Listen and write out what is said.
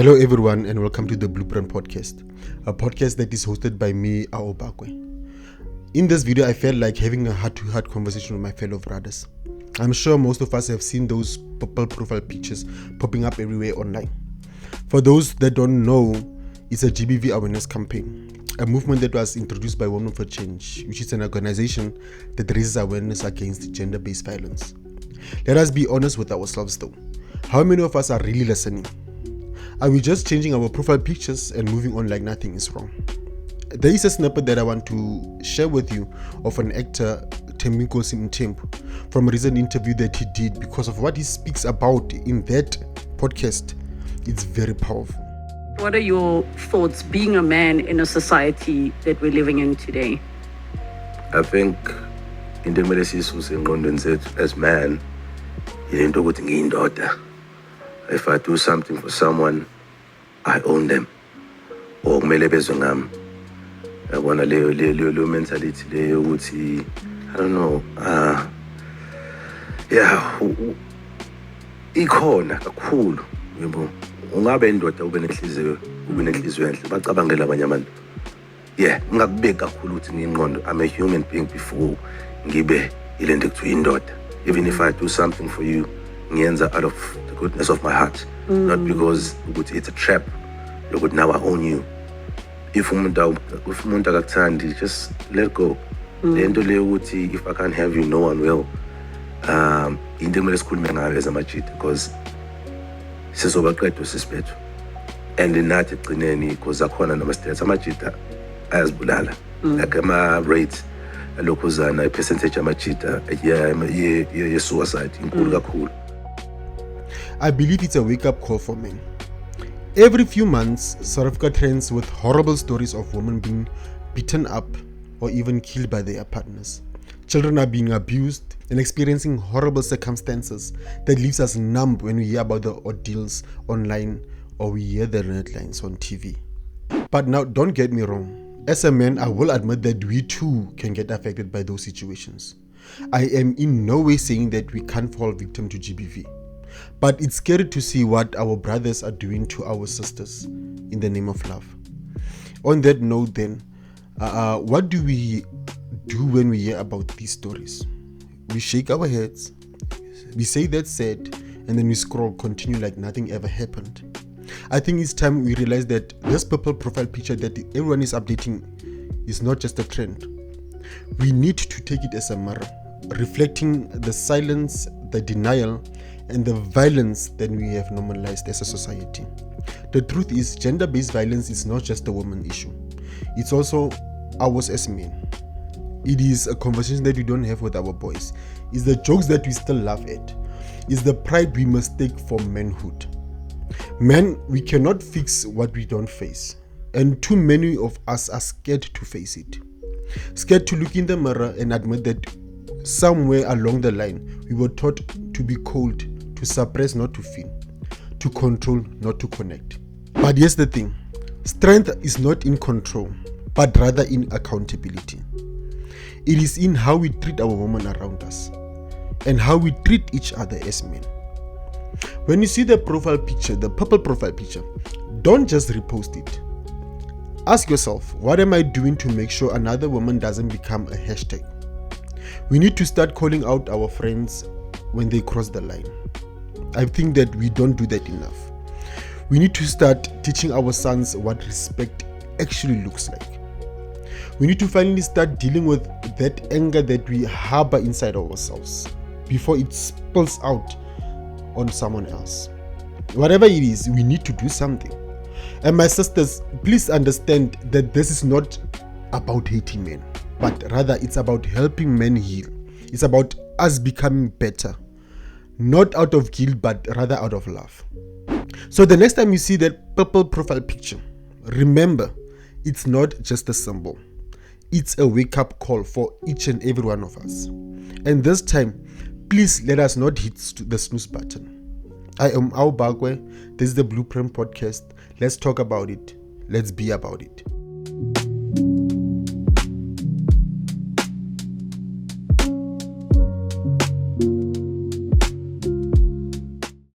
Hello everyone and welcome to the Blueprint Podcast, a podcast that is hosted by me, Aobakwe. In this video, I felt like having a heart-to-heart conversation with my fellow brothers. I'm sure most of us have seen those purple profile pictures popping up everywhere online. For those that don't know, it's a GBV awareness campaign, a movement that was introduced by Women for Change, which is an organization that raises awareness against gender-based violence. Let us be honest with ourselves though. How many of us are really listening? Are we just changing our profile pictures and moving on like nothing is wrong? There is a snippet that I want to share with you of an actor, Thembinkosi Mthembu, from a recent interview that he did because of what he speaks about in that podcast. It's very powerful. What are your thoughts being a man in a society that we're living in today? I think into ekumele sisuse engqondweni zethu as man yilento ukuthi ngiyindoda. If I do something for someone, I own them. Or kumele bezwe ngami. Yabona leyo mentality leyo ukuthi I don't know. Ikhona kakhulu, yebo. Ungabe indoda ube nenhliziyo enhle bacabangela abanye abantu. Ngakubeka kakhulu ukuthi ngiyingqondo. I'm a human being before ngibe ilento ekuthiwa indoda. Even if I do something for you, ngiyenza out of the goodness of my heart, not because it's a trap. Look, now I own you. If umuntu akakuthandi, just let go. Lento leyo ukuthi if I can't have you, no one will. Into ekumele sikhulume ngayo as amajita, because sizobaqeda sisibethu. And nathi egcineni because akhona noma states amajita ayazibulala. Like ama-rates lokhuzana i-percentage amajita ye-suicide inkulu kakhulu. I believe it's a wake-up call for men. Every few months, South Africa trends with horrible stories of women being beaten up or even killed by their partners. Children are being abused and experiencing horrible circumstances that leaves us numb when we hear about the ordeals online or we hear the headlines on TV. But now, don't get me wrong. As a man, I will admit that we too can get affected by those situations. I am in no way saying that we can't fall victim to GBV. But it's scary to see what our brothers are doing to our sisters in the name of love. On that note then, what do we do when we hear about these stories? We shake our heads, we say that's sad, and then we continue like nothing ever happened. I think it's time we realize that this purple profile picture that everyone is updating is not just a trend. We need to take it as a mirror, reflecting the silence, the denial, and the violence that we have normalized as a society. The truth is, gender-based violence is not just a woman issue. It's also ours as men. It is a conversation that we don't have with our boys. It's the jokes that we still laugh at. It's the pride we mistake for manhood. Men, we cannot fix what we don't face. And too many of us are scared to face it. Scared to look in the mirror and admit that somewhere along the line, we were taught to be cold, to suppress, not to feel, to control, not to connect. But here's the thing, strength is not in control, but rather in accountability. It is in how we treat our women around us and how we treat each other as men. When you see the profile picture, the purple profile picture, don't just repost it. Ask yourself, what am I doing to make sure another woman doesn't become a hashtag? We need to start calling out our friends when they cross the line. I think that we don't do that enough. We need to start teaching our sons what respect actually looks like. We need to finally start dealing with that anger that we harbor inside ourselves before it spills out on someone else. Whatever it is, we need to do something. And my sisters, please understand that this is not about hating men, but rather it's about helping men heal. It's about us becoming better. Not out of guilt, but rather out of love. So the next time you see that purple profile picture, remember, it's not just a symbol. It's a wake-up call for each and every one of us. And this time, please let us not hit the snooze button. I am Aobakwe. This is the Blueprint Podcast. Let's talk about it. Let's be about it.